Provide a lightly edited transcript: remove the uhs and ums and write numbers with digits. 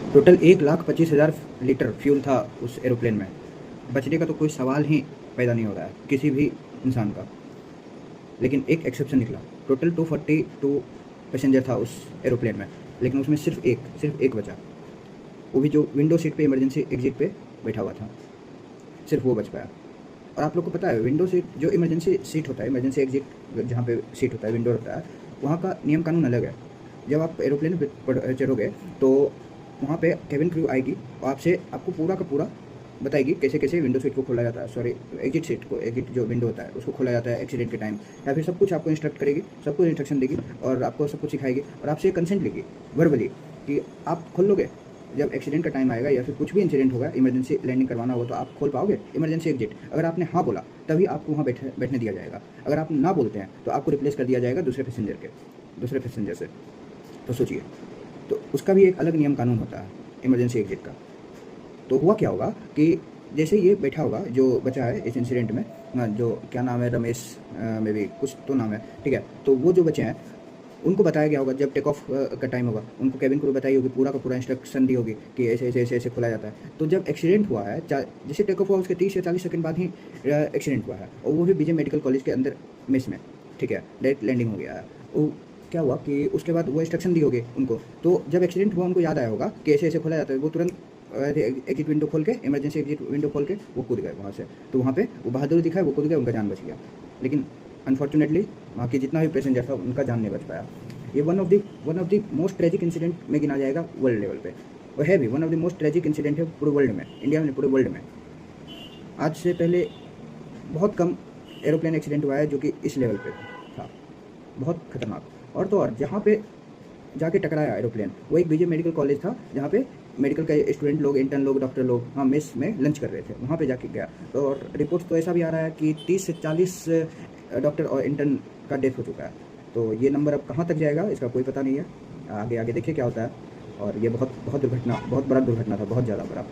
Total 1,25,000 litre fuel था उस aeroplane में। बचने का तो कोई सवाल ही पैदा नहीं हो रहा है किसी भी इंसान का। लेकिन एक एक्सेप्शन निकला। टोटल 242 पैसेंजर था उस एरोप्लेन में, लेकिन उसमें सिर्फ एक बचा। वो भी जो विंडो सीट पे इमरजेंसी एग्जिट पे बैठा हुआ था, सिर्फ वो बच पाया। और आप लोग को पता है, विंडो सीट जो इमरजेंसी सीट होता है, इमरजेंसी एग्जिट जहाँ पे सीट होता है, विंडो होता है, वहाँ का नियम कानून अलग है। जब आप एरोप्लेन पे चढ़ोगे तो वहाँ पे केबिन क्रू आएगी और आपको पूरा का पूरा बताएगी कैसे कैसे विंडो सीट को खोला जाता है, सॉरी एग्जिट सीट को, एग्जिट जो विंडो होता है उसको खोला जाता है एक्सीडेंट के टाइम, या फिर सब कुछ आपको इंस्ट्रक्ट करेगी, सब कुछ इंस्ट्रक्शन देगी और आपको सब कुछ सिखाएगी और आपसे कंसेंट लेगी वर्बली कि आप खोल लोगे। जब एक्सीडेंट का टाइम आएगा या फिर कुछ भी इंसिडेंट होगा, इमरजेंसी लैंडिंग करवाना होगा, तो आप खोल पाओगे इमरजेंसी एग्जिट। अगर आपने हाँ बोला तभी आपको वहाँ बैठने दिया जाएगा। अगर आप ना बोलते हैं तो आपको रिप्लेस कर दिया जाएगा दूसरे पैसेंजर से। तो सोचिए, तो उसका भी एक अलग नियम कानून होता है इमरजेंसी एग्जिट का। तो हुआ क्या होगा कि जैसे ये बैठा होगा जो बचा है इस इंसिडेंट में, जो क्या नाम है, रमेश में भी कुछ तो नाम है, ठीक है। तो वो जो बचे हैं उनको बताया गया होगा, जब टेक ऑफ का टाइम होगा उनको केबिन क्रू बताई होगी, पूरा का पूरा इंस्ट्रक्शन दी होगी कि ऐसे ऐसे ऐसे ऐसे खोला जाता है। तो जब एक्सीडेंट हुआ है, जैसे टेक ऑफ हुआ उसके 30 या 40 सेकंड बाद ही एक्सीडेंट हुआ है, और वो भी विजय मेडिकल कॉलेज के अंदर मेस में, ठीक है, डायरेक्ट लैंडिंग हो गया है। वो क्या हुआ कि उसके बाद वो इंस्ट्रक्शन दी होगी उनको, तो जब एक्सीडेंट हुआ उनको याद आया होगा कि ऐसे ऐसे खोला जाता है। वो तुरंत एग्जिट विंडो खोल के, इमरजेंसी एग्जिट विंडो खोल के वो कूद गए वहाँ से। तो वहाँ पे वो बहादुरी दिखाए, वो कूद गए, उनका जान बच गया। लेकिन अनफॉर्चुनेटली वहाँ की जितना भी पैसेंजर था उनका जान नहीं बच पाया। ये one of the most tragic incident में गिना जाएगा वर्ल्ड लेवल पे, और है भी one of the most tragic incident है पूरे वर्ल्ड में, इंडिया में, पूरे वर्ल्ड में। आज से पहले बहुत कम एरोप्लेन एक्सीडेंट हुआ है जो कि इस लेवल पे था, बहुत खतरनाक। और तो और जहाँ पे जाके टकराया एरोप्लेन, वो एक विजय मेडिकल कॉलेज था जहाँ पे मेडिकल के स्टूडेंट लोग, इंटर्न लोग, डॉक्टर लोग वहाँ मेस में लंच कर रहे थे, वहाँ पे जाके गया। तो और रिपोर्ट्स तो ऐसा भी आ रहा है कि 30 से 40 डॉक्टर और इंटर्न का डेथ हो चुका है। तो ये नंबर अब कहाँ तक जाएगा इसका कोई पता नहीं है। आगे आगे देखिए क्या होता है। और ये बहुत बहुत बड़ा दुर्घटना था, बहुत ज़्यादा बड़ा।